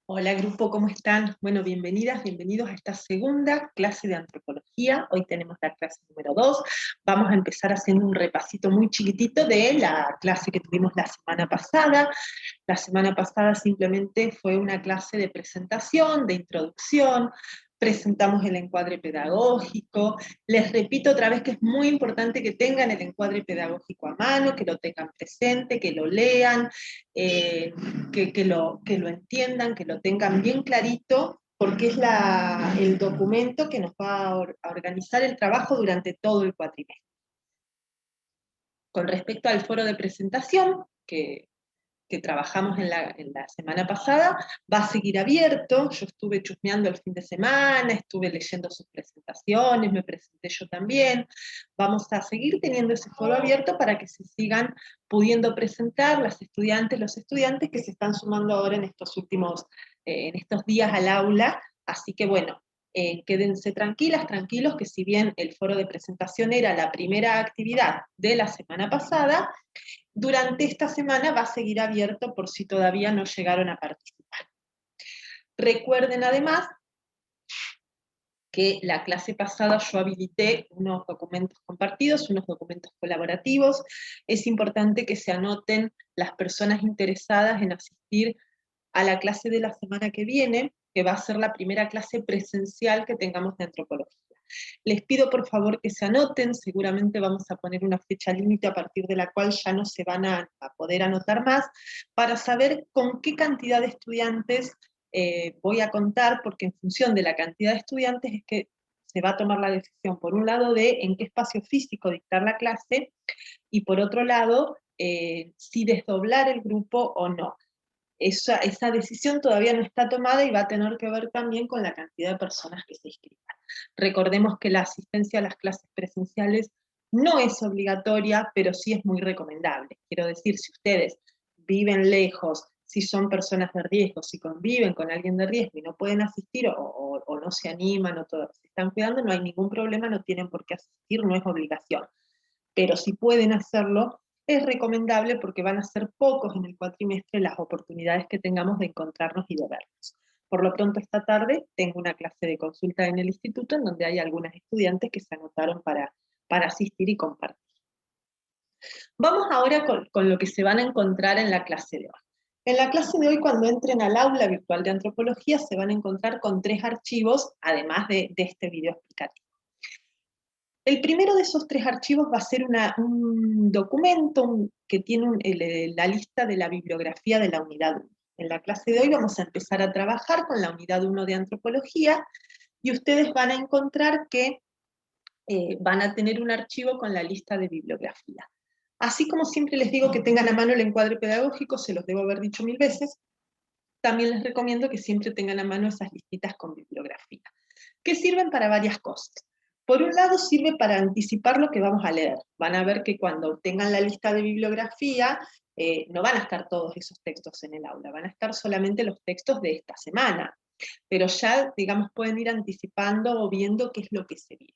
Hola grupo, ¿cómo están? Bueno, bienvenidas, bienvenidos a esta segunda clase de antropología. Hoy tenemos la clase número 2. Vamos a empezar haciendo un repasito muy chiquitito de la clase que tuvimos la semana pasada. La semana pasada simplemente fue una clase de presentación, de introducción, presentamos el encuadre pedagógico. Les repito otra vez que es muy importante que tengan el encuadre pedagógico a mano, que lo tengan presente, que lo lean, que lo entiendan, que lo tengan bien clarito, porque es el documento que nos va a organizar el trabajo durante todo el cuatrimestre. Con respecto al foro de presentación, que trabajamos en la semana pasada, va a seguir abierto. Yo estuve chusmeando el fin de semana, estuve leyendo sus presentaciones, me presenté yo también. Vamos a seguir teniendo ese foro abierto para que se sigan pudiendo presentar las estudiantes, los estudiantes que se están sumando ahora en estos días al aula. Así que bueno, quédense tranquilas, tranquilos, que si bien el foro de presentación era la primera actividad de la semana pasada, durante esta semana va a seguir abierto por si todavía no llegaron a participar. Recuerden además que la clase pasada yo habilité unos documentos compartidos, unos documentos colaborativos. Es importante que se anoten las personas interesadas en asistir a la clase de la semana que viene, que va a ser la primera clase presencial que tengamos de antropología. Les pido por favor que se anoten, seguramente vamos a poner una fecha límite a partir de la cual ya no se van a poder anotar más, para saber con qué cantidad de estudiantes voy a contar, porque en función de la cantidad de estudiantes es que se va a tomar la decisión, por un lado, de en qué espacio físico dictar la clase, y por otro lado, si desdoblar el grupo o no. Esa decisión todavía no está tomada y va a tener que ver también con la cantidad de personas que se inscriban. Recordemos que la asistencia a las clases presenciales no es obligatoria, pero sí es muy recomendable. Quiero decir, si ustedes viven lejos, si son personas de riesgo, si conviven con alguien de riesgo y no pueden asistir o no se animan o se están cuidando, no hay ningún problema, no tienen por qué asistir, no es obligación. Pero si pueden hacerlo, es recomendable porque van a ser pocos en el cuatrimestre las oportunidades que tengamos de encontrarnos y de vernos. Por lo pronto esta tarde tengo una clase de consulta en el instituto en donde hay algunas estudiantes que se anotaron para asistir y compartir. Vamos ahora con lo que se van a encontrar en la clase de hoy. En la clase de hoy, cuando entren al aula virtual de antropología, se van a encontrar con 3 archivos, además de este video explicativo. El primero de esos 3 archivos va a ser un documento que tiene la lista de la bibliografía de la unidad 1. En la clase de hoy vamos a empezar a trabajar con la unidad 1 de antropología, y ustedes van a encontrar que van a tener un archivo con la lista de bibliografía. Así como siempre les digo que tengan a mano el encuadre pedagógico, se los debo haber dicho 1000 veces, también les recomiendo que siempre tengan a mano esas listitas con bibliografía, que sirven para varias cosas. Por un lado, sirve para anticipar lo que vamos a leer. Van a ver que cuando tengan la lista de bibliografía, no van a estar todos esos textos en el aula, van a estar solamente los textos de esta semana, pero ya, digamos, pueden ir anticipando o viendo qué es lo que se viene.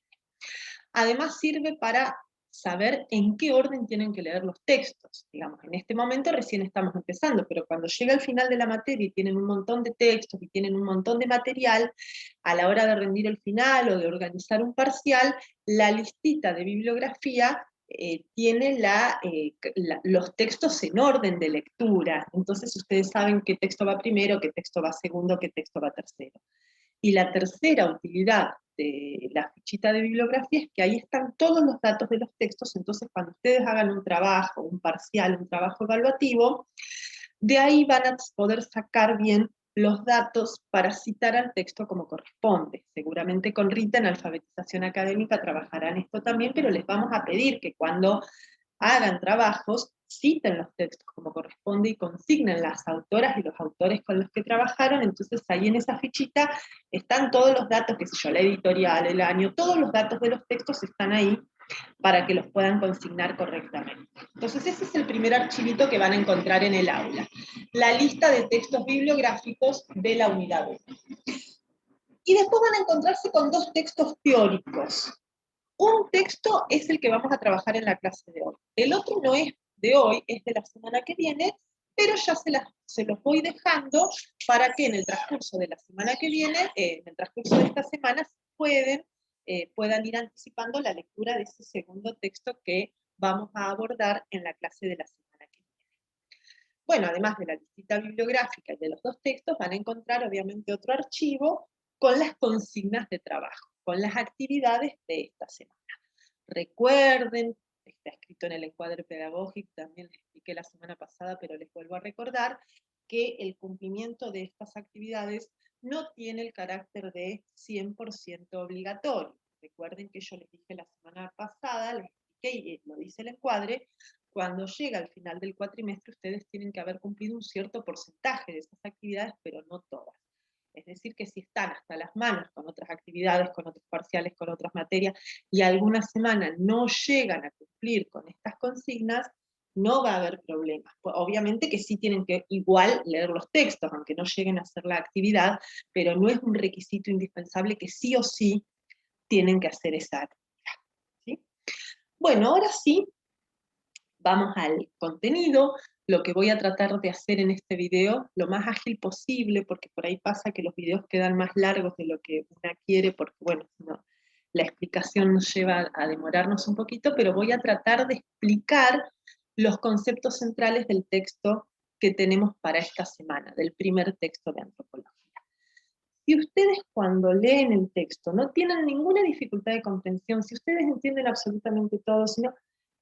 Además sirve para saber en qué orden tienen que leer los textos. Digamos, en este momento recién estamos empezando, pero cuando llega el final de la materia y tienen un montón de textos y tienen un montón de material, a la hora de rendir el final o de organizar un parcial, la listita de bibliografía tiene los textos en orden de lectura. Entonces ustedes saben qué texto va primero, qué texto va segundo, qué texto va tercero. Y la tercera utilidad de la fichita de bibliografía es que ahí están todos los datos de los textos. Entonces cuando ustedes hagan un trabajo, un parcial, un trabajo evaluativo, de ahí van a poder sacar bien los datos para citar al texto como corresponde. Seguramente con Rita en alfabetización académica trabajarán esto también, pero les vamos a pedir que cuando hagan trabajos, citen los textos como corresponde y consignen las autoras y los autores con los que trabajaron. Entonces ahí en esa fichita están todos los datos, qué sé yo, la editorial, el año, todos los datos de los textos están ahí para que los puedan consignar correctamente. Entonces ese es el primer archivito que van a encontrar en el aula, la lista de textos bibliográficos de la unidad 1. Y después van a encontrarse con 2 textos teóricos. Un texto es el que vamos a trabajar en la clase de hoy. El otro no es de hoy, es de la semana que viene, pero ya se los voy dejando para que en el transcurso de la semana que viene, en el transcurso de esta semana, puedan ir anticipando la lectura de ese segundo texto que vamos a abordar en la clase de la semana que viene. Bueno, además de la listita bibliográfica y de los dos textos, van a encontrar obviamente otro archivo con las consignas de trabajo, con las actividades de esta semana. Recuerden, está escrito en el encuadre pedagógico, también les expliqué la semana pasada, pero les vuelvo a recordar, que el cumplimiento de estas actividades no tiene el carácter de 100% obligatorio. Recuerden que yo les dije la semana pasada, les expliqué y lo dice el encuadre, cuando llega al final del cuatrimestre ustedes tienen que haber cumplido un cierto porcentaje de esas actividades, pero no todas. Es decir, que si están hasta las manos con otras actividades, con otros parciales, con otras materias, y alguna semana no llegan a cumplir con estas consignas, no va a haber problemas. Pues obviamente que sí tienen que igual leer los textos, aunque no lleguen a hacer la actividad, pero no es un requisito indispensable que sí o sí tienen que hacer esa actividad. ¿Sí? Bueno, ahora sí, vamos al contenido. Lo que voy a tratar de hacer en este video, lo más ágil posible, porque por ahí pasa que los videos quedan más largos de lo que una quiere, porque bueno, no, la explicación nos lleva a demorarnos un poquito, pero voy a tratar de explicar los conceptos centrales del texto que tenemos para esta semana, del primer texto de antropología. Si ustedes cuando leen el texto no tienen ninguna dificultad de comprensión, si ustedes entienden absolutamente todo, sino,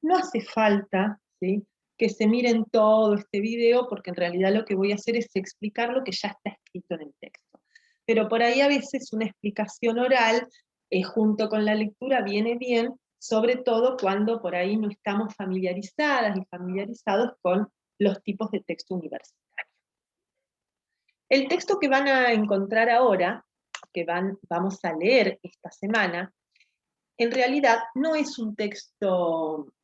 no hace falta, ¿sí?, que se miren todo este video, porque en realidad lo que voy a hacer es explicar lo que ya está escrito en el texto. Pero por ahí a veces una explicación oral, junto con la lectura, viene bien, sobre todo cuando por ahí no estamos familiarizadas y familiarizados con los tipos de texto universitario. El texto que van a encontrar ahora, que vamos a leer esta semana, en realidad no es un texto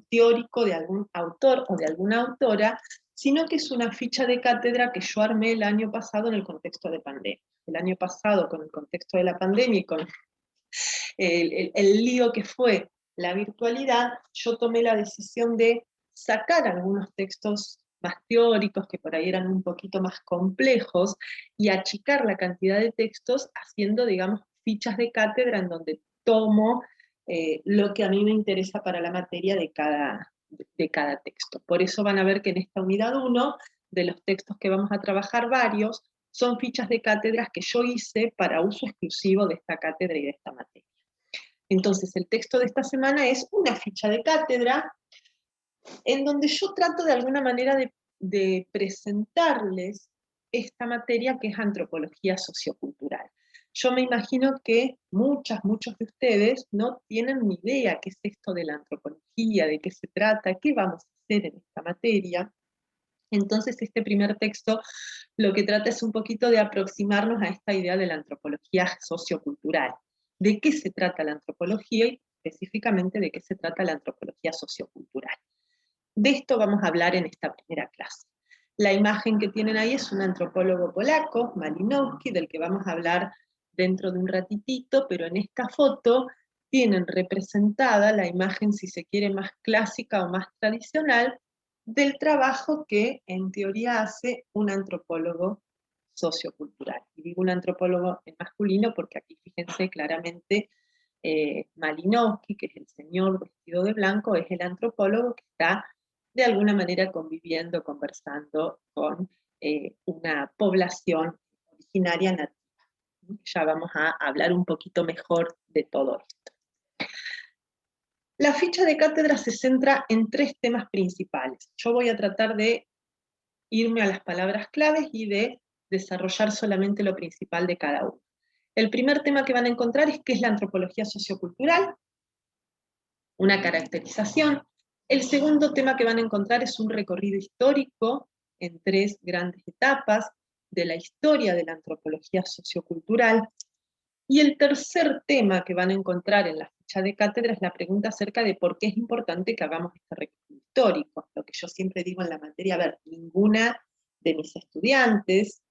teórico de algún autor o de alguna autora, sino que es una ficha de cátedra que yo armé el año pasado en el contexto de pandemia. El año pasado, con el contexto de la pandemia y con el lío que fue la virtualidad, yo tomé la decisión de sacar algunos textos más teóricos, que por ahí eran un poquito más complejos, y achicar la cantidad de textos haciendo, digamos, fichas de cátedra en donde tomo lo que a mí me interesa para la materia de cada texto. Por eso van a ver que en esta unidad 1, de los textos que vamos a trabajar varios, son fichas de cátedras que yo hice para uso exclusivo de esta cátedra y de esta materia. Entonces, el texto de esta semana es una ficha de cátedra en donde yo trato de alguna manera de presentarles esta materia que es antropología sociocultural. Yo me imagino que muchos de ustedes no tienen ni idea qué es esto de la antropología, de qué se trata, qué vamos a hacer en esta materia. Entonces, este primer texto lo que trata es un poquito de aproximarnos a esta idea de la antropología sociocultural. ¿De qué se trata la antropología y específicamente de qué se trata la antropología sociocultural? De esto vamos a hablar en esta primera clase. La imagen que tienen ahí es un antropólogo polaco, Malinowski, del que vamos a hablar dentro de un ratitito, pero en esta foto tienen representada la imagen, si se quiere, más clásica o más tradicional del trabajo que en teoría hace un antropólogo sociocultural. Y digo un antropólogo en masculino porque aquí fíjense claramente Malinowski, que es el señor vestido de blanco, es el antropólogo que está de alguna manera conviviendo, conversando con una población originaria nativa. Ya vamos a hablar un poquito mejor de todo esto. La ficha de cátedra se centra en 3 temas principales. Yo voy a tratar de irme a las palabras claves y de desarrollar solamente lo principal de cada uno. El primer tema que van a encontrar es qué es la antropología sociocultural, una caracterización. El segundo tema que van a encontrar es un recorrido histórico en 3 grandes etapas de la historia de la antropología sociocultural. Y el tercer tema que van a encontrar en la ficha de cátedra es la pregunta acerca de por qué es importante que hagamos este recorrido histórico. Lo que yo siempre digo en la materia, a ver, ninguna de mis estudiantes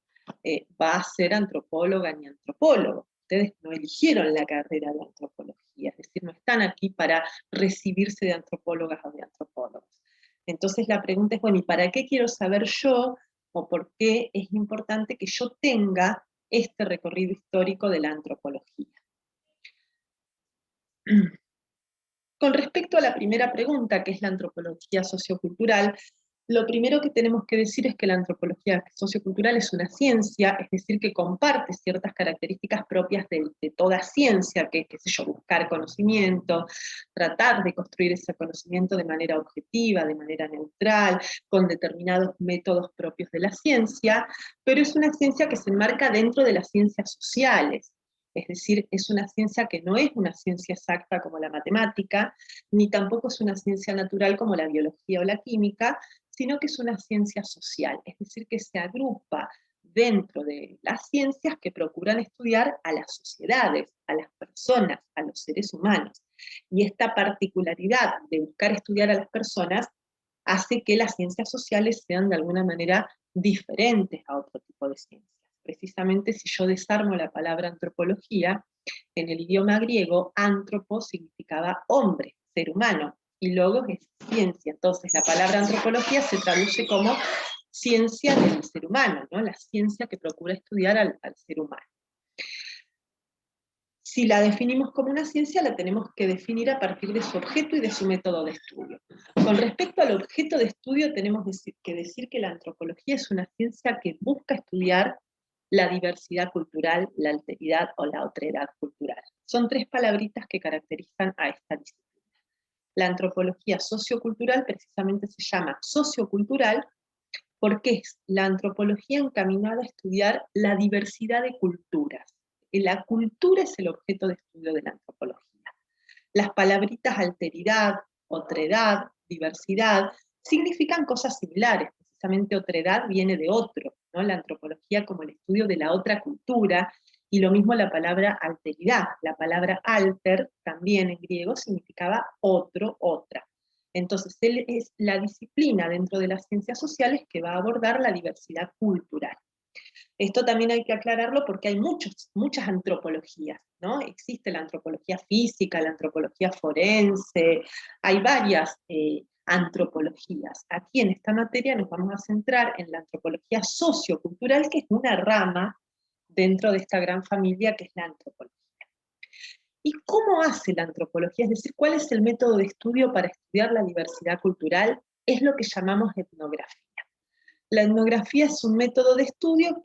va a ser antropóloga ni antropólogo. Ustedes no eligieron la carrera de antropología, es decir, no están aquí para recibirse de antropólogas o de antropólogos. Entonces la pregunta es, bueno, ¿y para qué quiero saber yo, o por qué es importante que yo tenga este recorrido histórico de la antropología? Con respecto a la primera pregunta, que es la antropología sociocultural, lo primero que tenemos que decir es que la antropología sociocultural es una ciencia, es decir, que comparte ciertas características propias de toda ciencia, que es, qué sé yo, buscar conocimiento, tratar de construir ese conocimiento de manera objetiva, de manera neutral, con determinados métodos propios de la ciencia, pero es una ciencia que se enmarca dentro de las ciencias sociales. Es decir, es una ciencia que no es una ciencia exacta como la matemática, ni tampoco es una ciencia natural como la biología o la química, sino que es una ciencia social, es decir, que se agrupa dentro de las ciencias que procuran estudiar a las sociedades, a las personas, a los seres humanos. Y esta particularidad de buscar estudiar a las personas hace que las ciencias sociales sean de alguna manera diferentes a otro tipo de ciencias. Precisamente si yo desarmo la palabra antropología, en el idioma griego, antropo significaba hombre, ser humano, y logos es ciencia. Entonces la palabra antropología se traduce como ciencia del ser humano, ¿no? La ciencia que procura estudiar al ser humano. Si la definimos como una ciencia, la tenemos que definir a partir de su objeto y de su método de estudio. Con respecto al objeto de estudio, tenemos que decir que la antropología es una ciencia que busca estudiar la diversidad cultural, la alteridad o la otredad cultural. Son tres palabritas que caracterizan a esta disciplina. La antropología sociocultural precisamente se llama sociocultural porque es la antropología encaminada a estudiar la diversidad de culturas. La cultura es el objeto de estudio de la antropología. Las palabritas alteridad, otredad, diversidad, significan cosas similares. Precisamente otredad viene de otro, ¿no? La antropología como el estudio de la otra cultura, y lo mismo la palabra alteridad. La palabra alter, también en griego, significaba otro, otra. Entonces, él es la disciplina dentro de las ciencias sociales que va a abordar la diversidad cultural. Esto también hay que aclararlo porque hay muchas antropologías, ¿no? Existe la antropología física, la antropología forense, hay varias antropologías. Aquí en esta materia nos vamos a centrar en la antropología sociocultural, que es una rama dentro de esta gran familia que es la antropología. ¿Y cómo hace la antropología? Es decir, ¿cuál es el método de estudio para estudiar la diversidad cultural? Es lo que llamamos etnografía. La etnografía es un método de estudio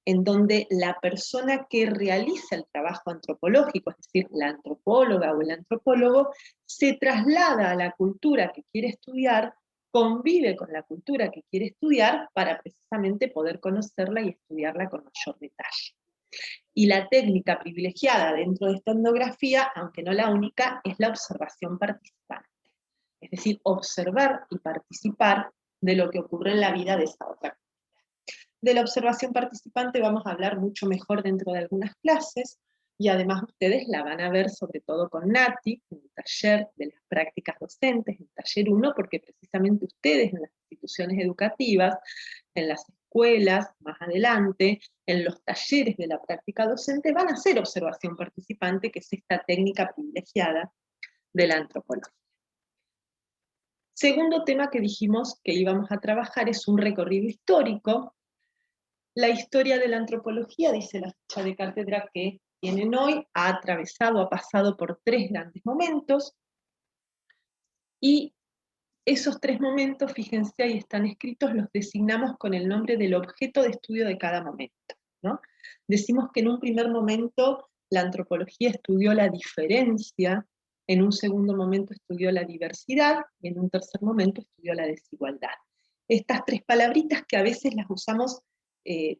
en donde la persona que realiza el trabajo antropológico, es decir, la antropóloga o el antropólogo, se traslada a la cultura que quiere estudiar, convive con la cultura que quiere estudiar para precisamente poder conocerla y estudiarla con mayor detalle. Y la técnica privilegiada dentro de esta etnografía, aunque no la única, es la observación participante. Es decir, observar y participar de lo que ocurre en la vida de esa otra. De la observación participante vamos a hablar mucho mejor dentro de algunas clases, y además ustedes la van a ver sobre todo con Nati, en el taller de las prácticas docentes, en taller 1, porque precisamente ustedes en las instituciones educativas, en las escuelas, más adelante, en los talleres de la práctica docente, van a hacer observación participante, que es esta técnica privilegiada de la antropología. Segundo tema que dijimos que íbamos a trabajar es un recorrido histórico. La historia de la antropología, dice la ficha de cátedra que tienen hoy, ha atravesado, ha pasado por tres grandes momentos, y esos tres momentos, fíjense, ahí están escritos, los designamos con el nombre del objeto de estudio de cada momento, ¿no? Decimos que en un primer momento la antropología estudió la diferencia, en un segundo momento estudió la diversidad, y en un tercer momento estudió la desigualdad. Estas tres palabritas que a veces las usamos,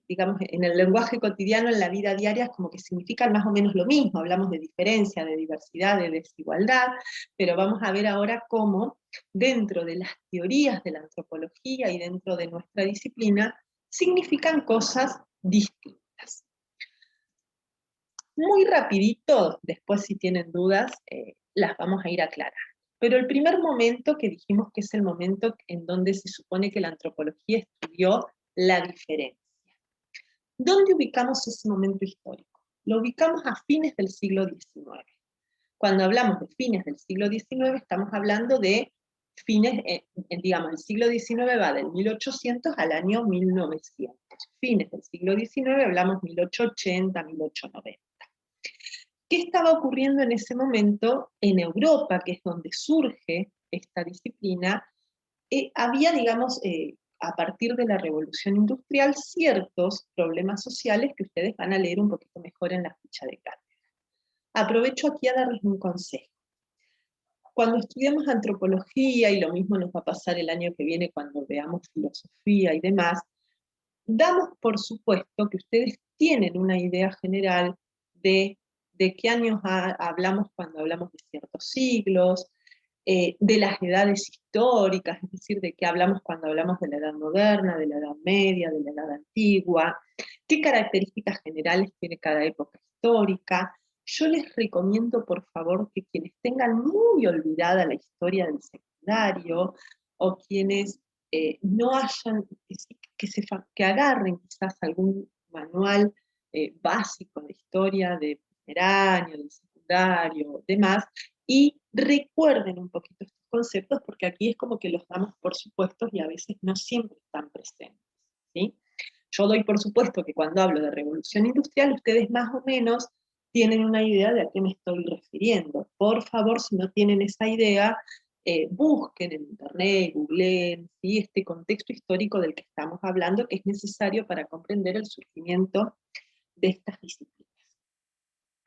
digamos, en el lenguaje cotidiano, en la vida diaria, como que significan más o menos lo mismo. Hablamos de diferencia, de diversidad, de desigualdad, pero vamos a ver ahora cómo dentro de las teorías de la antropología y dentro de nuestra disciplina significan cosas distintas. Muy rapidito, después si tienen dudas, las vamos a ir a aclarar. Pero el primer momento que dijimos que es el momento en donde se supone que la antropología estudió la diferencia. ¿Dónde ubicamos ese momento histórico? Lo ubicamos a fines del siglo XIX. Cuando hablamos de fines del siglo XIX, estamos hablando de digamos, el siglo XIX va del 1800 al año 1900. Fines del siglo XIX, hablamos 1880, 1890. ¿Qué estaba ocurriendo en ese momento en Europa, que es donde surge esta disciplina? Había, digamos, a partir de la Revolución Industrial, ciertos problemas sociales que ustedes van a leer un poquito mejor en la ficha de cátedra. Aprovecho aquí a darles un consejo. Cuando estudiamos antropología, y lo mismo nos va a pasar el año que viene cuando veamos filosofía y demás, damos por supuesto que ustedes tienen una idea general de qué años hablamos cuando hablamos de ciertos siglos, de las edades históricas, es decir, de qué hablamos cuando hablamos de la Edad Moderna, de la Edad Media, de la Edad Antigua, qué características generales tiene cada época histórica. Yo les recomiendo, por favor, que quienes tengan muy olvidada la historia del secundario, o quienes no hayan, que agarren quizás algún manual básico de historia de primer año, del secundario, demás, y recuerden un poquito estos conceptos, porque aquí es como que los damos por supuestos y a veces no siempre están presentes, ¿sí? Yo doy por supuesto que cuando hablo de revolución industrial, ustedes más o menos tienen una idea de a qué me estoy refiriendo. Por favor, si no tienen esa idea, busquen en internet, googleen, ¿sí?, este contexto histórico del que estamos hablando, que es necesario para comprender el surgimiento de estas disciplinas.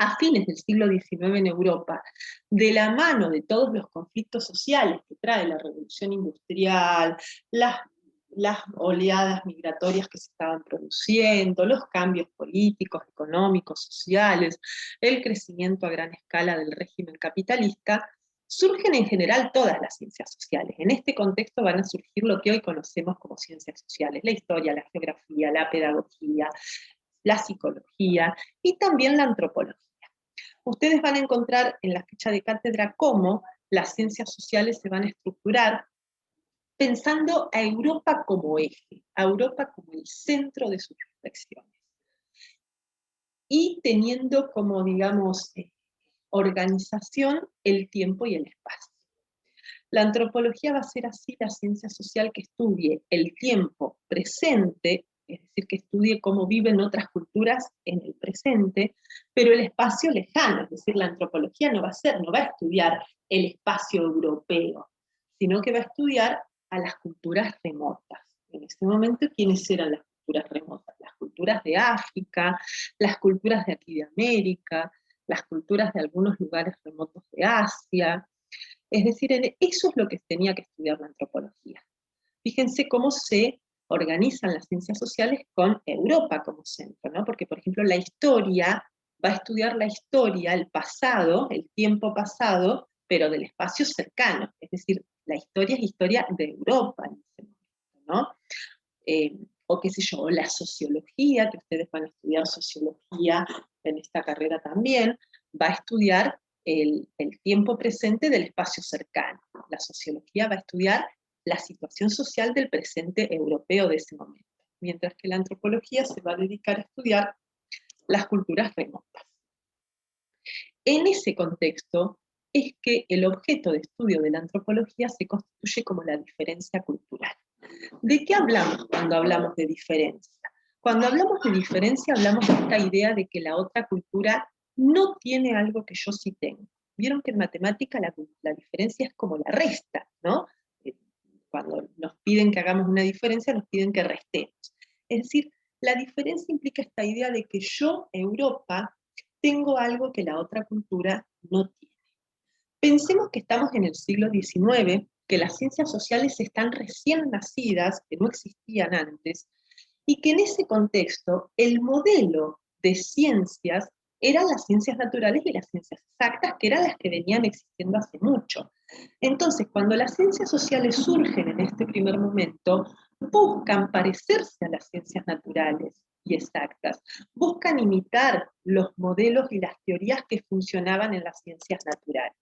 A fines del siglo XIX en Europa, de la mano de todos los conflictos sociales que trae la revolución industrial, las oleadas migratorias que se estaban produciendo, los cambios políticos, económicos, sociales, el crecimiento a gran escala del régimen capitalista, surgen en general todas las ciencias sociales. En este contexto van a surgir lo que hoy conocemos como ciencias sociales: la historia, la geografía, la pedagogía, la psicología y también la antropología. Ustedes van a encontrar en la ficha de cátedra cómo las ciencias sociales se van a estructurar pensando a Europa como eje, a Europa como el centro de sus reflexiones, y teniendo como, digamos, organización el tiempo y el espacio. La antropología va a ser así la ciencia social que estudie el tiempo presente, es decir, que estudie cómo viven otras culturas en el presente, pero el espacio lejano, es decir, la antropología no va a estudiar el espacio europeo, sino que va a estudiar a las culturas remotas. En ese momento, ¿quiénes eran las culturas remotas? Las culturas de África, las culturas de aquí de América, las culturas de algunos lugares remotos de Asia. Es decir, eso es lo que tenía que estudiar la antropología. Fíjense cómo se organizan las ciencias sociales con Europa como centro, ¿no? Porque, por ejemplo, la historia va a estudiar la historia, el pasado, el tiempo pasado, pero del espacio cercano. Es decir, la historia es historia de Europa en ese momento, ¿no? O qué sé yo, la sociología, que ustedes van a estudiar sociología en esta carrera también, va a estudiar el tiempo presente del espacio cercano. La sociología va a estudiar la situación social del presente europeo de ese momento, mientras que la antropología se va a dedicar a estudiar las culturas remotas. En ese contexto es que el objeto de estudio de la antropología se constituye como la diferencia cultural. ¿De qué hablamos cuando hablamos de diferencia? Cuando hablamos de diferencia hablamos de esta idea de que la otra cultura no tiene algo que yo sí tengo. Vieron que en matemática la diferencia es como la resta, ¿no? Cuando nos piden que hagamos una diferencia, nos piden que restemos. Es decir, la diferencia implica esta idea de que yo, Europa, tengo algo que la otra cultura no tiene. Pensemos que estamos en el siglo XIX, que las ciencias sociales están recién nacidas, que no existían antes, y que en ese contexto el modelo de ciencias eran las ciencias naturales y las ciencias exactas, que eran las que venían existiendo hace mucho. Entonces, cuando las ciencias sociales surgen en este primer momento, buscan parecerse a las ciencias naturales y exactas, buscan imitar los modelos y las teorías que funcionaban en las ciencias naturales.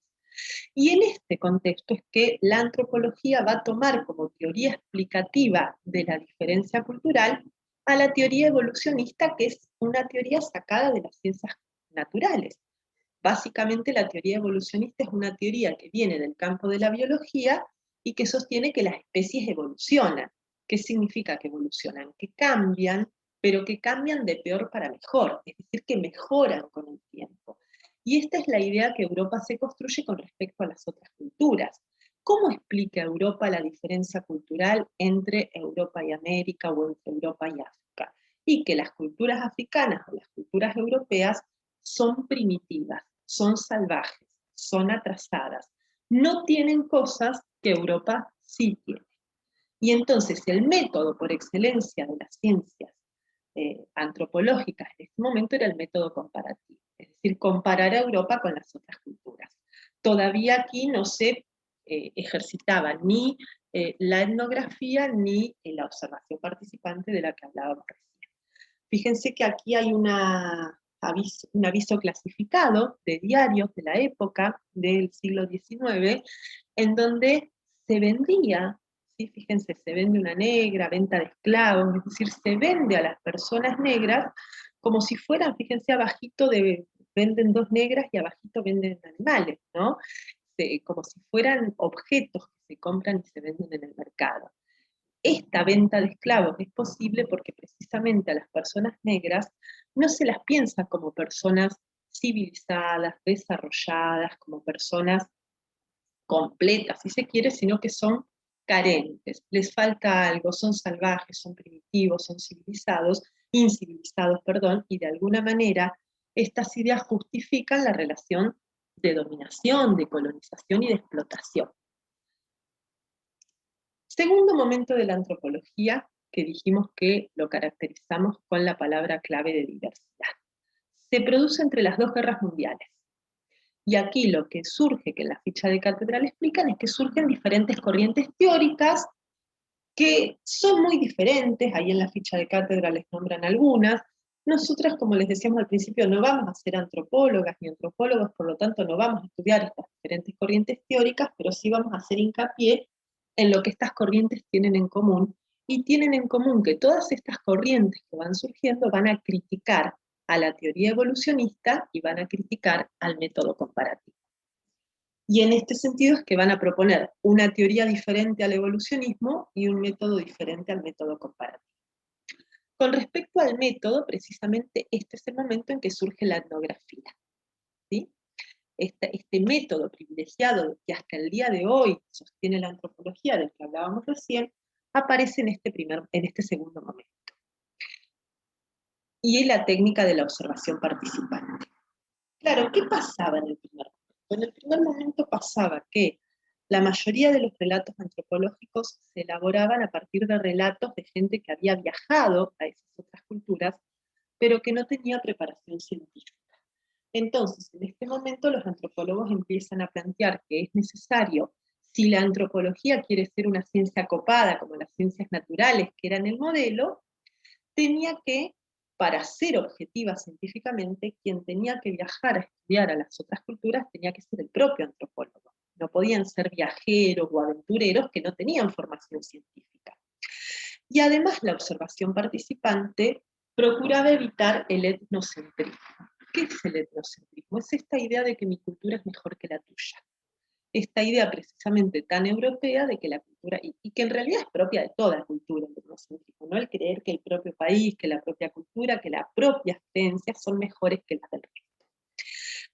Y en este contexto es que la antropología va a tomar como teoría explicativa de la diferencia cultural a la teoría evolucionista, que es una teoría sacada de las ciencias naturales. Básicamente la teoría evolucionista es una teoría que viene del campo de la biología y que sostiene que las especies evolucionan. ¿Qué significa que evolucionan? Que cambian, pero que cambian de peor para mejor, es decir, que mejoran con el tiempo. Y esta es la idea que Europa se construye con respecto a las otras culturas. ¿Cómo explica Europa la diferencia cultural entre Europa y América o entre Europa y África? Y que las culturas africanas o las culturas europeas son primitivas, son salvajes, son atrasadas, no tienen cosas que Europa sí tiene. Y entonces el método por excelencia de las ciencias antropológicas en este momento era el método comparativo, es decir, comparar a Europa con las otras culturas. Todavía aquí no se ejercitaba ni la etnografía ni la observación participante de la que hablábamos recién. Fíjense que aquí hay un aviso clasificado de diarios de la época del siglo XIX, en donde se vendía, ¿sí? Fíjense, se vende una negra, venta de esclavos, es decir, se vende a las personas negras como si fueran, fíjense, abajito venden dos negras y abajito venden animales, ¿no? Como si fueran objetos que se compran y se venden en el mercado. Esta venta de esclavos es posible porque precisamente a las personas negras no se las piensa como personas civilizadas, desarrolladas, como personas completas, si se quiere, sino que son carentes, les falta algo, son salvajes, son primitivos, son incivilizados, perdón, y de alguna manera estas ideas justifican la relación de dominación, de colonización y de explotación. Segundo momento de la antropología, que dijimos que lo caracterizamos con la palabra clave de diversidad. Se produce entre las dos guerras mundiales. Y aquí lo que surge, que en la ficha de cátedra le explican, es que surgen diferentes corrientes teóricas que son muy diferentes, ahí en la ficha de cátedra les nombran algunas. Nosotras, como les decíamos al principio, no vamos a ser antropólogas ni antropólogos, por lo tanto no vamos a estudiar estas diferentes corrientes teóricas, pero sí vamos a hacer hincapié en lo que estas corrientes tienen en común, y tienen en común que todas estas corrientes que van surgiendo van a criticar a la teoría evolucionista y van a criticar al método comparativo. Y en este sentido es que van a proponer una teoría diferente al evolucionismo y un método diferente al método comparativo. Con respecto al método, precisamente este es el momento en que surge la etnografía, ¿sí? Este método privilegiado que hasta el día de hoy sostiene la antropología, del que hablábamos recién, aparece en este segundo momento. Y la técnica de la observación participante. Claro, ¿qué pasaba en el primer momento? En el primer momento pasaba que la mayoría de los relatos antropológicos se elaboraban a partir de relatos de gente que había viajado a esas otras culturas, pero que no tenía preparación científica. Entonces, en este momento los antropólogos empiezan a plantear que es necesario, si la antropología quiere ser una ciencia copada, como las ciencias naturales, que eran el modelo, tenía que, para ser objetiva científicamente, quien tenía que viajar a estudiar a las otras culturas tenía que ser el propio antropólogo. No podían ser viajeros o aventureros que no tenían formación científica. Y además la observación participante procuraba evitar el etnocentrismo. ¿Qué es el etnocentrismo? Es esta idea de que mi cultura es mejor que la tuya. Esta idea precisamente tan europea de que la cultura, y que en realidad es propia de toda cultura, el etnocentrismo, ¿no? El creer que el propio país, que la propia cultura, que las propias creencias son mejores que las del resto.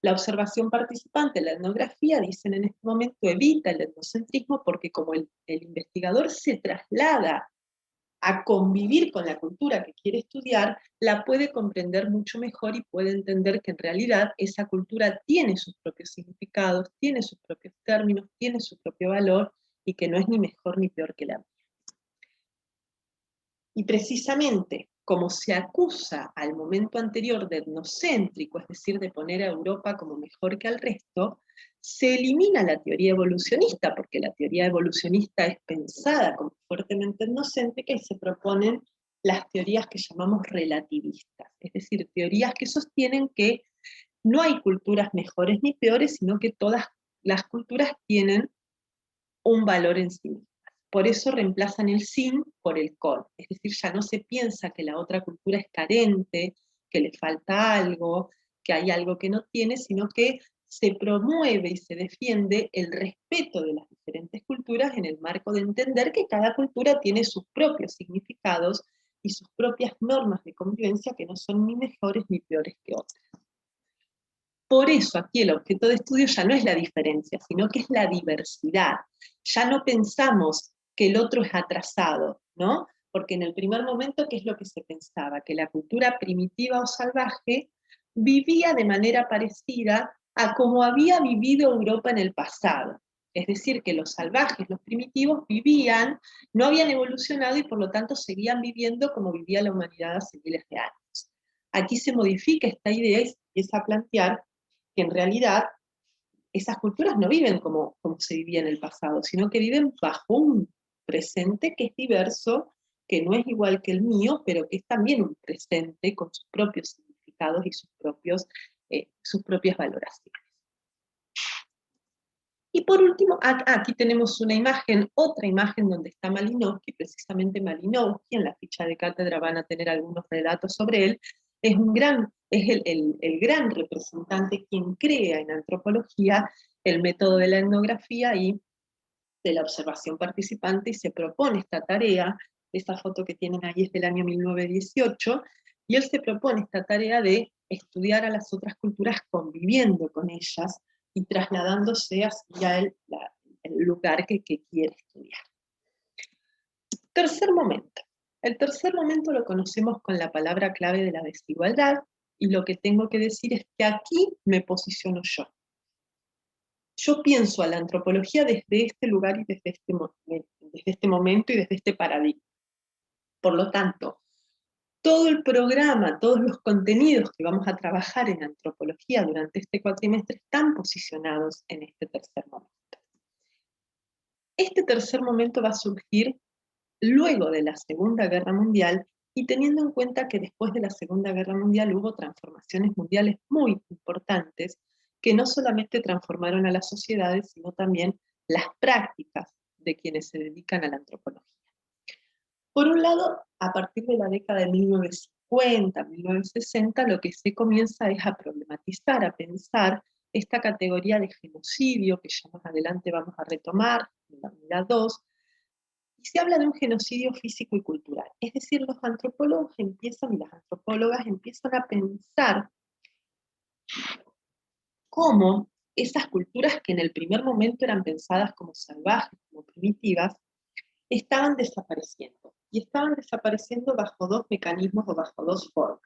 La observación participante, la etnografía, dicen en este momento, evita el etnocentrismo porque como el investigador se traslada a convivir con la cultura que quiere estudiar, la puede comprender mucho mejor y puede entender que en realidad esa cultura tiene sus propios significados, tiene sus propios términos, tiene su propio valor y que no es ni mejor ni peor que la mía. Y precisamente como se acusa al momento anterior de etnocéntrico, es decir, de poner a Europa como mejor que al resto, se elimina la teoría evolucionista, porque la teoría evolucionista es pensada como fuertemente etnocéntrica y se proponen las teorías que llamamos relativistas, es decir, teorías que sostienen que no hay culturas mejores ni peores, sino que todas las culturas tienen un valor en sí mismas. Por eso reemplazan el sin por el con, es decir, ya no se piensa que la otra cultura es carente, que le falta algo, que hay algo que no tiene, sino que se promueve y se defiende el respeto de las diferentes culturas en el marco de entender que cada cultura tiene sus propios significados y sus propias normas de convivencia que no son ni mejores ni peores que otras. Por eso aquí el objeto de estudio ya no es la diferencia, sino que es la diversidad. Ya no pensamos que el otro es atrasado, ¿no? Porque en el primer momento, ¿qué es lo que se pensaba? Que la cultura primitiva o salvaje vivía de manera parecida a como había vivido Europa en el pasado. Es decir, que los salvajes, los primitivos, vivían, no habían evolucionado y por lo tanto seguían viviendo como vivía la humanidad hace miles de años. Aquí se modifica esta idea y se empieza a plantear que en realidad esas culturas no viven como se vivía en el pasado, sino que viven bajo un presente que es diverso, que no es igual que el mío, pero que es también un presente con sus propios significados y sus propias valoraciones. Y por último, aquí tenemos una imagen, otra imagen donde está Malinowski, precisamente Malinowski, en la ficha de cátedra van a tener algunos relatos sobre él, es el gran representante quien crea en antropología el método de la etnografía y de la observación participante y se propone esta tarea, esa foto que tienen ahí es del año 1918, y él se propone esta tarea de estudiar a las otras culturas conviviendo con ellas y trasladándose hacia el lugar que quiere estudiar. Tercer momento. El tercer momento lo conocemos con la palabra clave de la desigualdad, y lo que tengo que decir es que aquí me posiciono yo. Yo pienso a la antropología desde este lugar y desde este momento y desde este paradigma. Por lo tanto, todo el programa, todos los contenidos que vamos a trabajar en antropología durante este cuatrimestre están posicionados en este tercer momento. Este tercer momento va a surgir luego de la Segunda Guerra Mundial y teniendo en cuenta que después de la Segunda Guerra Mundial hubo transformaciones mundiales muy importantes que no solamente transformaron a las sociedades, sino también las prácticas de quienes se dedican a la antropología. Por un lado, a partir de la década de 1950, 1960, lo que se comienza es a problematizar, a pensar esta categoría de genocidio, que ya más adelante vamos a retomar en la unidad 2, y se habla de un genocidio físico y cultural. Es decir, los antropólogos y las antropólogas empiezan a pensar cómo esas culturas que en el primer momento eran pensadas como salvajes, como primitivas, estaban desapareciendo. Y estaban desapareciendo bajo dos mecanismos o bajo dos formas.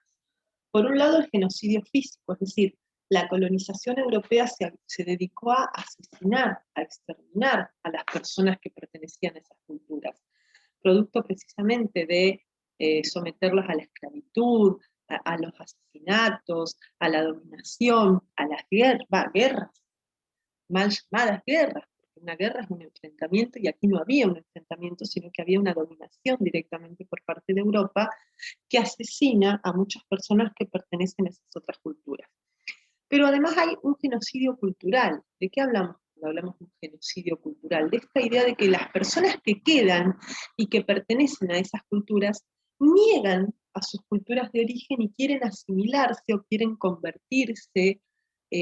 Por un lado, el genocidio físico, es decir, la colonización europea se dedicó a asesinar, a exterminar a las personas que pertenecían a esas culturas, producto precisamente de someterlas a la esclavitud, a los asesinatos, a la dominación, a las guerras, mal llamadas guerras, porque una guerra es un enfrentamiento y aquí no había un enfrentamiento, sino que había una dominación directamente por parte de Europa que asesina a muchas personas que pertenecen a esas otras culturas. Pero además hay un genocidio cultural. ¿De qué hablamos cuando hablamos de un genocidio cultural? De esta idea de que las personas que quedan y que pertenecen a esas culturas niegan a sus culturas de origen y quieren asimilarse o quieren convertirse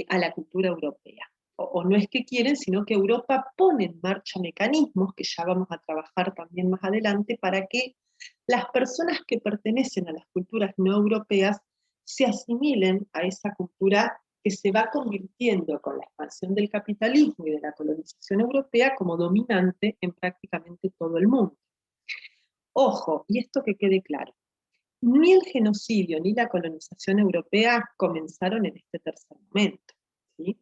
a la cultura europea. O no es que quieren, sino que Europa pone en marcha mecanismos que ya vamos a trabajar también más adelante para que las personas que pertenecen a las culturas no europeas se asimilen a esa cultura que se va convirtiendo con la expansión del capitalismo y de la colonización europea como dominante en prácticamente todo el mundo. Ojo, y esto que quede claro, ni el genocidio ni la colonización europea comenzaron en este tercer momento, ¿sí?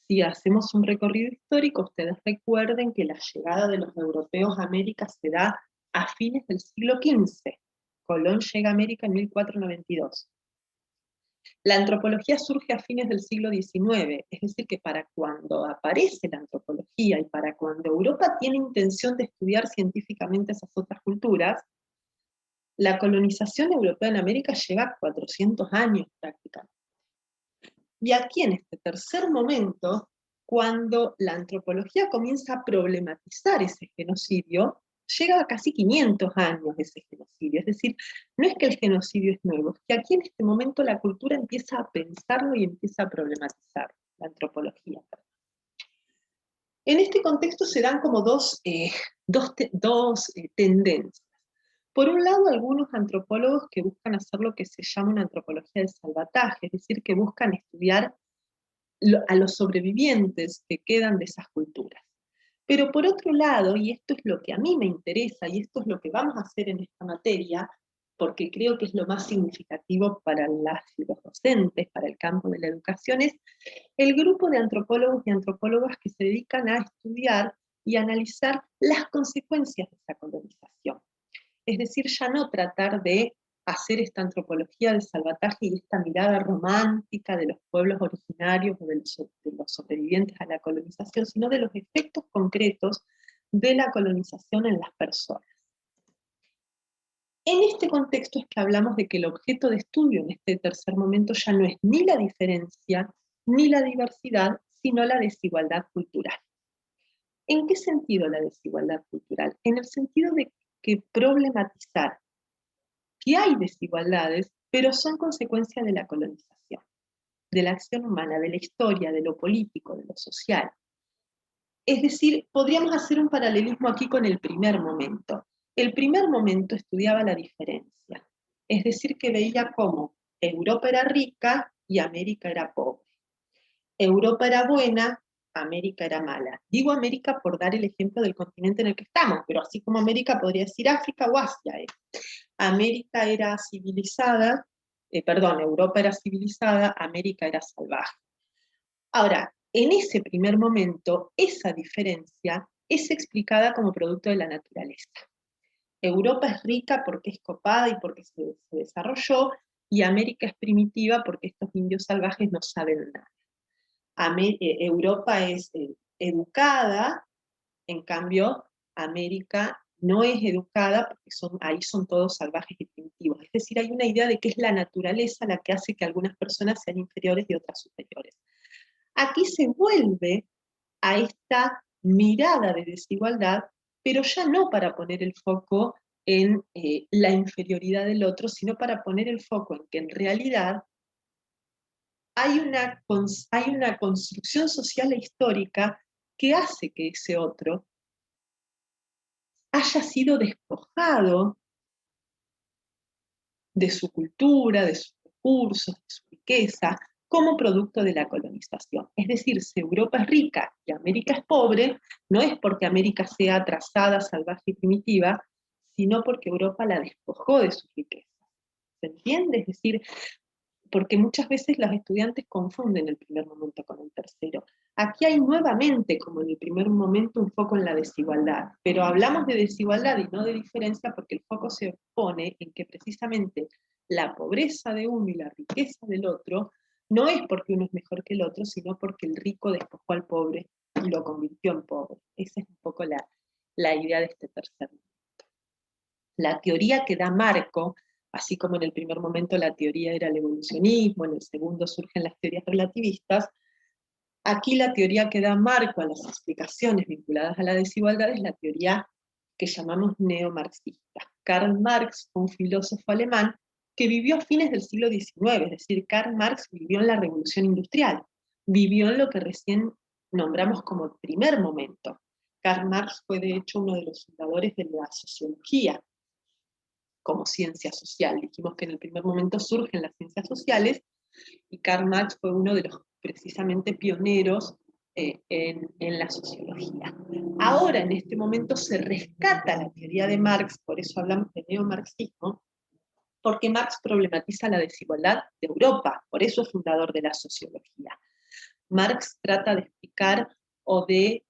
Si hacemos un recorrido histórico, ustedes recuerden que la llegada de los europeos a América se da a fines del siglo XV. Colón llega a América en 1492. La antropología surge a fines del siglo XIX, es decir, que para cuando aparece la antropología y para cuando Europa tiene intención de estudiar científicamente esas otras culturas, la colonización europea en América lleva 400 años prácticamente. Y aquí en este tercer momento, cuando la antropología comienza a problematizar ese genocidio, llega a casi 500 años ese genocidio. Es decir, no es que el genocidio es nuevo, es que aquí en este momento la cultura empieza a pensarlo y empieza a problematizarlo. la antropología. En este contexto se dan como dos tendencias. Por un lado, algunos antropólogos que buscan hacer lo que se llama una antropología del salvataje, es decir, que buscan estudiar a los sobrevivientes que quedan de esas culturas. Pero por otro lado, y esto es lo que a mí me interesa, y esto es lo que vamos a hacer en esta materia, porque creo que es lo más significativo para las y los docentes, para el campo de la educación, es el grupo de antropólogos y antropólogas que se dedican a estudiar y analizar las consecuencias de esa colonización. Es decir, ya no tratar de hacer esta antropología del salvataje y esta mirada romántica de los pueblos originarios o de los sobrevivientes a la colonización, sino de los efectos concretos de la colonización en las personas. En este contexto es que hablamos de que el objeto de estudio en este tercer momento ya no es ni la diferencia ni la diversidad, sino la desigualdad cultural. ¿En qué sentido la desigualdad cultural? En el sentido de que problematizar que hay desigualdades, pero son consecuencia de la colonización, de la acción humana, de la historia, de lo político, de lo social. Es decir, podríamos hacer un paralelismo aquí con el primer momento. El primer momento estudiaba la diferencia, es decir, que veía cómo Europa era rica y América era pobre. Europa era buena, América era mala. Digo América por dar el ejemplo del continente en el que estamos, pero así como América podría decir África o Asia. América era civilizada, Europa era civilizada, América era salvaje. Ahora, en ese primer momento, esa diferencia es explicada como producto de la naturaleza. Europa es rica porque es copada y porque se desarrolló, y América es primitiva porque estos indios salvajes no saben nada. Europa es educada, en cambio, América no es educada porque ahí son todos salvajes y primitivos. Es decir, hay una idea de que es la naturaleza la que hace que algunas personas sean inferiores y otras superiores. Aquí se vuelve a esta mirada de desigualdad, pero ya no para poner el foco en la inferioridad del otro, sino para poner el foco en que en realidad hay una construcción social e histórica que hace que ese otro haya sido despojado de su cultura, de sus recursos, de su riqueza, como producto de la colonización. Es decir, si Europa es rica y América es pobre, no es porque América sea atrasada, salvaje y primitiva, sino porque Europa la despojó de su riqueza. ¿Se entiende? Es decir, porque muchas veces los estudiantes confunden el primer momento con el tercero. Aquí hay nuevamente, como en el primer momento, un foco en la desigualdad, pero hablamos de desigualdad y no de diferencia porque el foco se pone en que precisamente la pobreza de uno y la riqueza del otro no es porque uno es mejor que el otro, sino porque el rico despojó al pobre y lo convirtió en pobre. Esa es un poco la idea de este tercer momento. La teoría que da marco, así como en el primer momento la teoría era el evolucionismo, en el segundo surgen las teorías relativistas, aquí la teoría que da marco a las explicaciones vinculadas a la desigualdad es la teoría que llamamos neomarxista. Karl Marx fue un filósofo alemán que vivió a fines del siglo XIX, es decir, Karl Marx vivió en la Revolución Industrial, vivió en lo que recién nombramos como primer momento. Karl Marx fue de hecho uno de los fundadores de la sociología como ciencia social. Dijimos que en el primer momento surgen las ciencias sociales y Karl Marx fue uno de los precisamente pioneros en la sociología. Ahora, en este momento, se rescata la teoría de Marx, por eso hablamos de neomarxismo, porque Marx problematiza la desigualdad de Europa, por eso es fundador de la sociología. Marx trata de explicar o de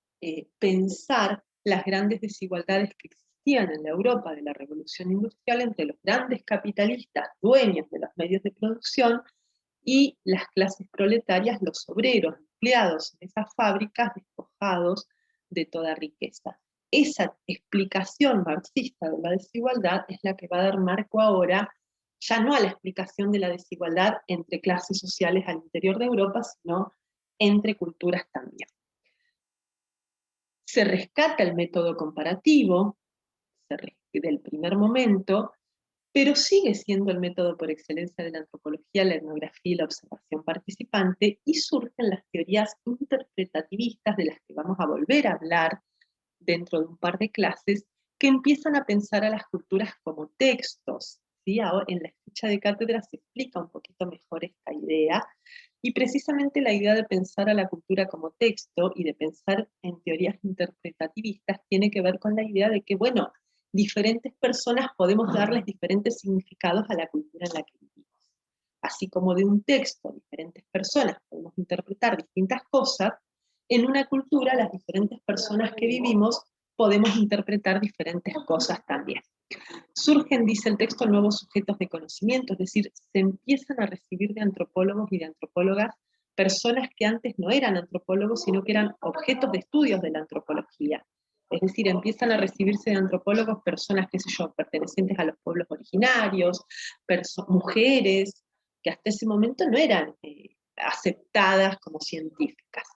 pensar las grandes desigualdades que existían en la Europa de la Revolución Industrial entre los grandes capitalistas, dueños de los medios de producción, y las clases proletarias, los obreros empleados en esas fábricas despojados de toda riqueza. Esa explicación marxista de la desigualdad es la que va a dar marco ahora, ya no a la explicación de la desigualdad entre clases sociales al interior de Europa, sino entre culturas también. Se rescata el método comparativo del primer momento, pero sigue siendo el método por excelencia de la antropología, la etnografía y la observación participante, y surgen las teorías interpretativistas de las que vamos a volver a hablar dentro de un par de clases, que empiezan a pensar a las culturas como textos. ¿Sí? Ahora, en la ficha de cátedra se explica un poquito mejor esta idea, y precisamente la idea de pensar a la cultura como texto y de pensar en teorías interpretativistas tiene que ver con la idea de que, bueno, diferentes personas podemos darles diferentes significados a la cultura en la que vivimos. Así como de un texto diferentes personas podemos interpretar distintas cosas, en una cultura las diferentes personas que vivimos podemos interpretar diferentes cosas también. Surgen, dice el texto, nuevos sujetos de conocimiento, es decir, se empiezan a recibir de antropólogos y de antropólogas personas que antes no eran antropólogos, sino que eran objetos de estudios de la antropología. Es decir, empiezan a recibirse de antropólogos personas, qué sé yo, pertenecientes a los pueblos originarios, mujeres, que hasta ese momento no eran aceptadas como científicas.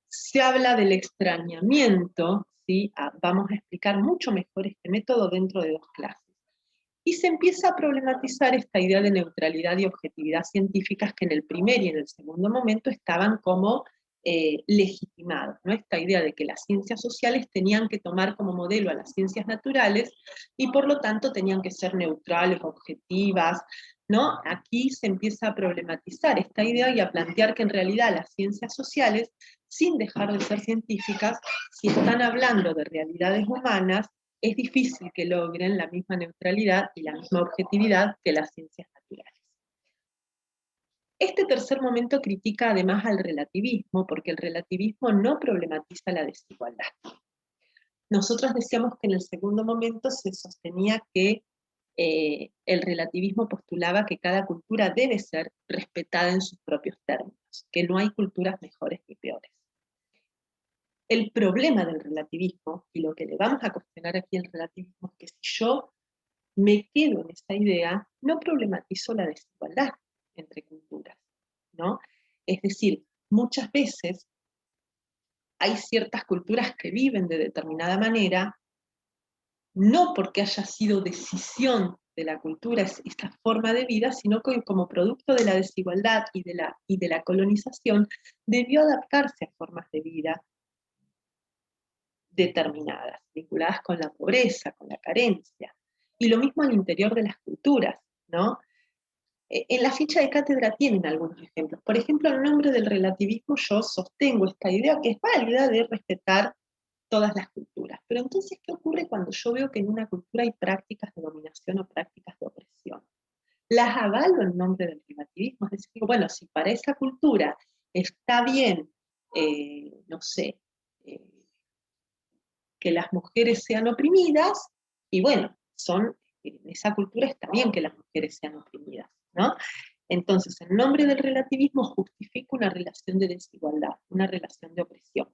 Se habla del extrañamiento, ¿sí? Vamos a explicar mucho mejor este método dentro de 2 clases. Y se empieza a problematizar esta idea de neutralidad y objetividad científicas que en el primer y en el segundo momento estaban como legitimados, ¿no? Esta idea de que las ciencias sociales tenían que tomar como modelo a las ciencias naturales y por lo tanto tenían que ser neutrales, objetivas, ¿no? Aquí se empieza a problematizar esta idea y a plantear que en realidad las ciencias sociales, sin dejar de ser científicas, si están hablando de realidades humanas, es difícil que logren la misma neutralidad y la misma objetividad que las ciencias naturales. Este tercer momento critica además al relativismo, porque el relativismo no problematiza la desigualdad. Nosotros decíamos que en el segundo momento se sostenía que el relativismo postulaba que cada cultura debe ser respetada en sus propios términos, que no hay culturas mejores ni peores. El problema del relativismo, y lo que le vamos a cuestionar aquí al relativismo, es que si yo me quedo en esa idea, no problematizo la desigualdad entre culturas, ¿no? Es decir, muchas veces hay ciertas culturas que viven de determinada manera, no porque haya sido decisión de la cultura esta forma de vida, sino que como producto de la desigualdad y de la colonización, debió adaptarse a formas de vida determinadas, vinculadas con la pobreza, con la carencia. Y lo mismo al interior de las culturas, ¿no? En la ficha de cátedra tienen algunos ejemplos. Por ejemplo, en nombre del relativismo yo sostengo esta idea que es válida de respetar todas las culturas. Pero entonces, ¿qué ocurre cuando yo veo que en una cultura hay prácticas de dominación o prácticas de opresión? Las avalo en nombre del relativismo, es decir, bueno, si para esa cultura está bien, no sé, eh, que las mujeres sean oprimidas, y bueno, en esa cultura está bien que las mujeres sean oprimidas, ¿no? Entonces, en nombre del relativismo justifico una relación de desigualdad, una relación de opresión.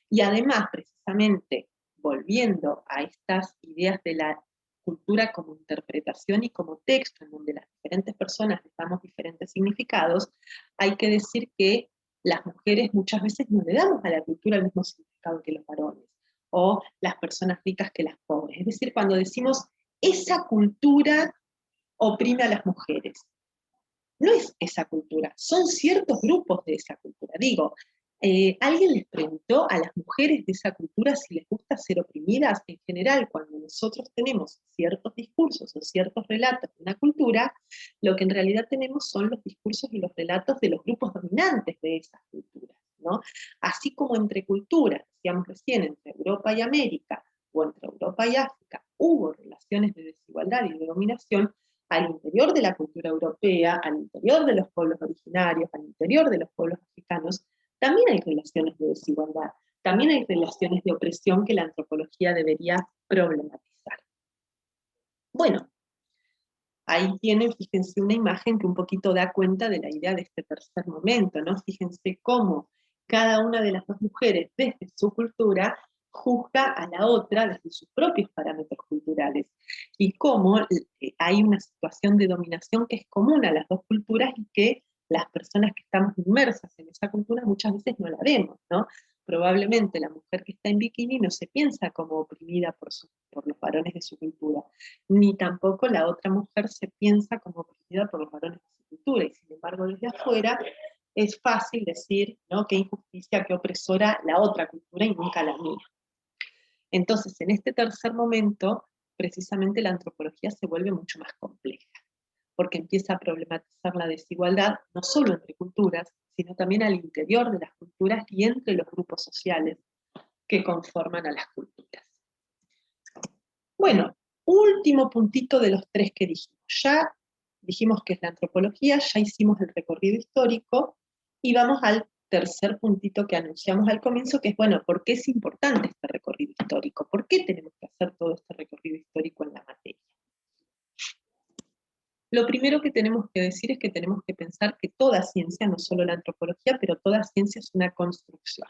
Y además, precisamente, volviendo a estas ideas de la cultura como interpretación y como texto, en donde las diferentes personas les damos diferentes significados, hay que decir que las mujeres muchas veces no le damos a la cultura el mismo significado que los varones, o las personas ricas que las pobres. Es decir, cuando decimos esa cultura oprime a las mujeres, no es esa cultura, son ciertos grupos de esa cultura. Digo, ¿alguien les preguntó a las mujeres de esa cultura si les gusta ser oprimidas? En general, cuando nosotros tenemos ciertos discursos o ciertos relatos de una cultura, lo que en realidad tenemos son los discursos y los relatos de los grupos dominantes de esas culturas, ¿no? Así como entre culturas, decíamos recién, entre Europa y América, o entre Europa y África, hubo relaciones de desigualdad y de dominación, al interior de la cultura europea, al interior de los pueblos originarios, al interior de los pueblos africanos, también hay relaciones de desigualdad, también hay relaciones de opresión que la antropología debería problematizar. Bueno, ahí tienen, fíjense, una imagen que un poquito da cuenta de la idea de este tercer momento, ¿no? Fíjense cómo cada una de las dos mujeres, desde su cultura, juzga a la otra desde sus propios parámetros culturales, y cómo hay una situación de dominación que es común a las dos culturas y que las personas que estamos inmersas en esa cultura muchas veces no la vemos, ¿no? probablemente la mujer que está en bikini no se piensa como oprimida por los varones de su cultura, ni tampoco la otra mujer se piensa como oprimida por los varones de su cultura, y sin embargo desde afuera es fácil decir, ¿no?, qué injusticia, qué opresora la otra cultura y nunca la mía. Entonces, en este tercer momento, precisamente la antropología se vuelve mucho más compleja, porque empieza a problematizar la desigualdad, no solo entre culturas, sino también al interior de las culturas y entre los grupos sociales que conforman a las culturas. Bueno, último puntito de los tres que dijimos. Ya dijimos que es la antropología, ya hicimos el recorrido histórico, y vamos al tercer puntito que anunciamos al comienzo, que es, bueno, ¿por qué es importante este recorrido histórico? ¿Por qué tenemos que hacer todo este recorrido histórico en la materia? Lo primero que tenemos que decir es que tenemos que pensar que toda ciencia, no solo la antropología, pero toda ciencia es una construcción.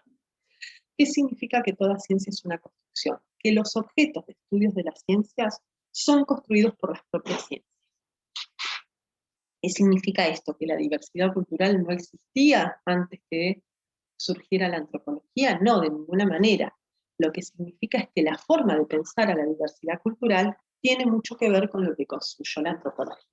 ¿Qué significa que toda ciencia es una construcción? Que los objetos de estudios de las ciencias son construidos por las propias ciencias. ¿Qué significa esto? Que la diversidad cultural no existía antes que surgiera la antropología. No, de ninguna manera. Lo que significa es que la forma de pensar a la diversidad cultural tiene mucho que ver con lo que construyó la antropología.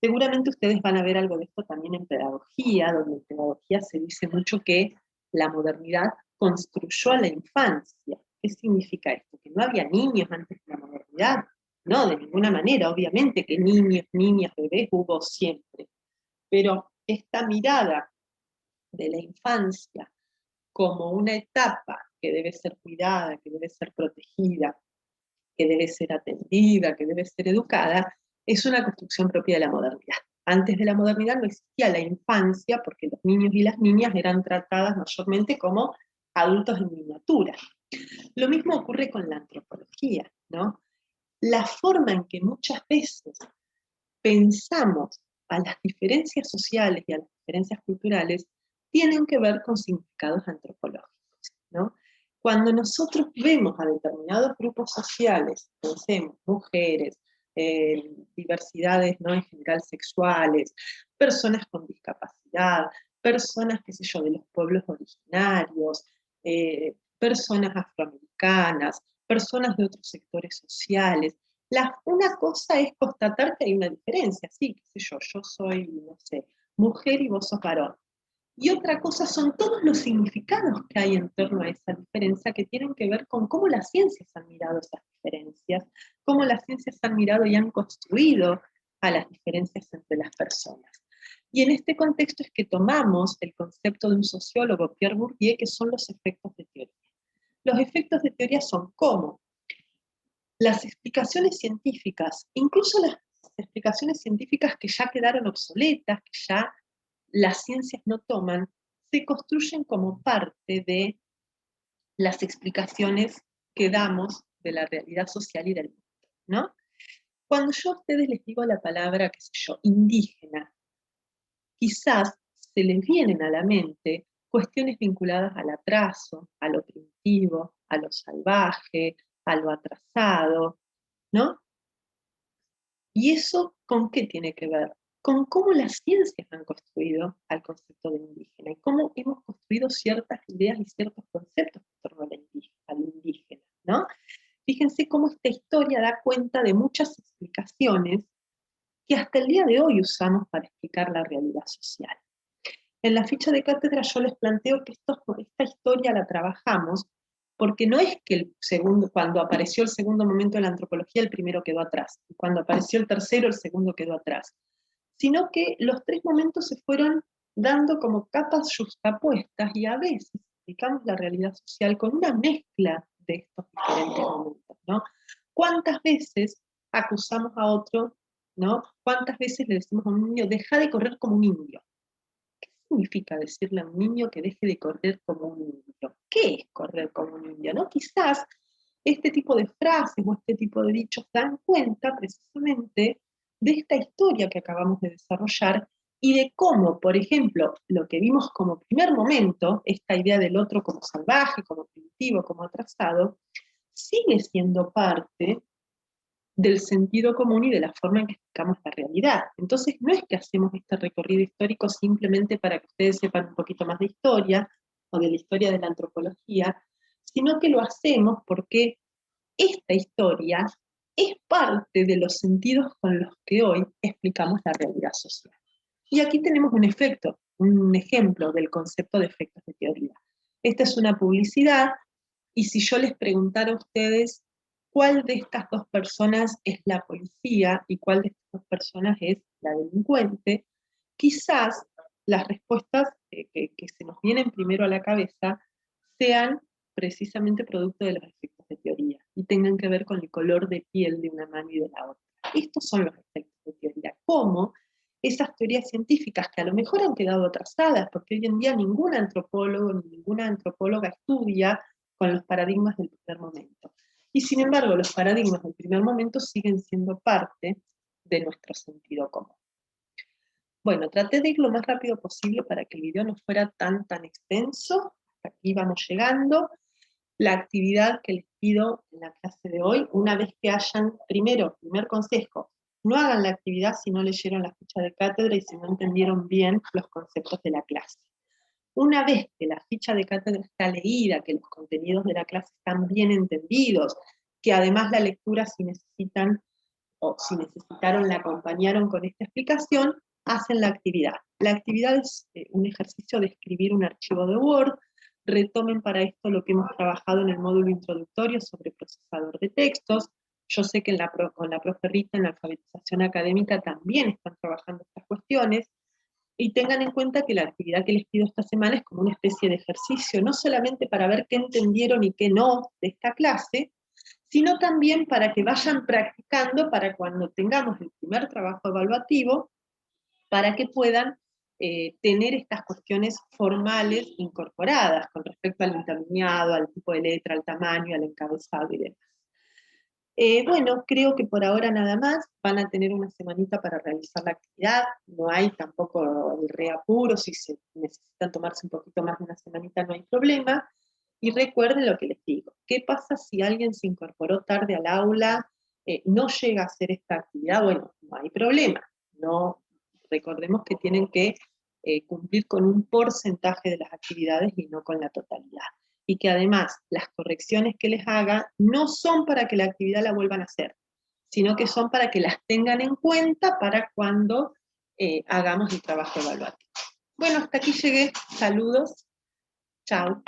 Seguramente ustedes van a ver algo de esto también en pedagogía, donde en pedagogía se dice mucho que la modernidad construyó a la infancia. ¿Qué significa esto? ¿Que no había niños antes de la modernidad? No, de ninguna manera. Obviamente que niños, niñas, bebés hubo siempre. Pero esta mirada de la infancia como una etapa que debe ser cuidada, que debe ser protegida, que debe ser atendida, que debe ser educada, es una construcción propia de la modernidad. Antes de la modernidad no existía la infancia, porque los niños y las niñas eran tratadas mayormente como adultos en miniatura. Lo mismo ocurre con la antropología, ¿no? La forma en que muchas veces pensamos a las diferencias sociales y a las diferencias culturales tienen que ver con significados antropológicos, ¿no? Cuando nosotros vemos a determinados grupos sociales, pensemos, mujeres, diversidades, ¿no?, en general sexuales, personas con discapacidad, personas, qué sé yo, de los pueblos originarios, personas afroamericanas, personas de otros sectores sociales. Una cosa es constatar que hay una diferencia, sí, qué sé yo soy, no sé, mujer y vos sos varón. Y otra cosa son todos los significados que hay en torno a esa diferencia, que tienen que ver con cómo las ciencias han mirado esas diferencias, cómo las ciencias han mirado y han construido a las diferencias entre las personas. Y en este contexto es que tomamos el concepto de un sociólogo, Pierre Bourdieu, que son los efectos de teoría. Los efectos de teoría son cómo las explicaciones científicas, incluso las explicaciones científicas que ya quedaron obsoletas, que ya las ciencias no toman, se construyen como parte de las explicaciones que damos de la realidad social y del mundo, ¿no? Cuando yo a ustedes les digo la palabra, qué sé yo, indígena, quizás se les vienen a la mente cuestiones vinculadas al atraso, a lo primitivo, a lo salvaje, a lo atrasado, ¿no? ¿Y eso con qué tiene que ver? Con cómo las ciencias han construido al concepto de indígena y cómo hemos construido ciertas ideas y ciertos conceptos en torno al indígena, ¿no? Fíjense cómo esta historia da cuenta de muchas explicaciones que hasta el día de hoy usamos para explicar la realidad social. En la ficha de cátedra yo les planteo que esta historia la trabajamos porque no es que cuando apareció el segundo momento de la antropología, el primero quedó atrás, y cuando apareció el tercero, el segundo quedó atrás, sino que los tres momentos se fueron dando como capas justapuestas, y a veces explicamos la realidad social con una mezcla de estos diferentes momentos, ¿no? ¿Cuántas veces acusamos a otro, ¿no? ¿Cuántas veces le decimos a un niño, deja de correr como un indio? Significa decirle a un niño que deje de correr como un indio? ¿Qué es correr como un indio? ¿No? Quizás este tipo de frases o este tipo de dichos dan cuenta precisamente de esta historia que acabamos de desarrollar y de cómo, por ejemplo, lo que vimos como primer momento, esta idea del otro como salvaje, como primitivo, como atrasado, sigue siendo parte del sentido común y de la forma en que explicamos la realidad. Entonces, no es que hacemos este recorrido histórico simplemente para que ustedes sepan un poquito más de historia, o de la historia de la antropología, sino que lo hacemos porque esta historia es parte de los sentidos con los que hoy explicamos la realidad social. Y aquí tenemos un ejemplo del concepto de efectos de teoría. Esta es una publicidad, y si yo les preguntara a ustedes cuál de estas dos personas es la policía y cuál de estas dos personas es la delincuente, quizás las respuestas que se nos vienen primero a la cabeza sean precisamente producto de los efectos de teoría y tengan que ver con el color de piel de una mano y de la otra. Estos son los efectos de teoría. ¿Cómo? Esas teorías científicas que a lo mejor han quedado atrasadas, porque hoy en día ningún antropólogo ni ninguna antropóloga estudia con los paradigmas del primer momento. Y sin embargo, los paradigmas del primer momento siguen siendo parte de nuestro sentido común. Bueno, traté de ir lo más rápido posible para que el video no fuera tan extenso. Hasta aquí vamos llegando. La actividad que les pido en la clase de hoy, una vez que hayan, primer consejo, no hagan la actividad si no leyeron la ficha de cátedra y si no entendieron bien los conceptos de la clase. Una vez que la ficha de cátedra está leída, que los contenidos de la clase están bien entendidos, que además la lectura si necesitan o si necesitaron la acompañaron con esta explicación, hacen la actividad. La actividad es un ejercicio de escribir un archivo de Word. Retomen para esto lo que hemos trabajado en el módulo introductorio sobre procesador de textos. Yo sé que con la profe Rita en la alfabetización académica también están trabajando estas cuestiones, y tengan en cuenta que la actividad que les pido esta semana es como una especie de ejercicio, no solamente para ver qué entendieron y qué no de esta clase, sino también para que vayan practicando para cuando tengamos el primer trabajo evaluativo, para que puedan tener estas cuestiones formales incorporadas con respecto al interlineado, al tipo de letra, al tamaño, al encabezado y demás. Bueno, creo que por ahora nada más. Van a tener una semanita para realizar la actividad. No hay tampoco el reapuro. Si se necesitan tomarse un poquito más de una semanita, no hay problema. Y recuerden lo que les digo. ¿Qué pasa si alguien se incorporó tarde al aula, no llega a hacer esta actividad? Bueno, no hay problema. No, recordemos que tienen que cumplir con un porcentaje de las actividades y no con la totalidad. Y que además las correcciones que les haga no son para que la actividad la vuelvan a hacer, sino que son para que las tengan en cuenta para cuando hagamos el trabajo evaluativo. Bueno, hasta aquí llegué. Saludos. Chao.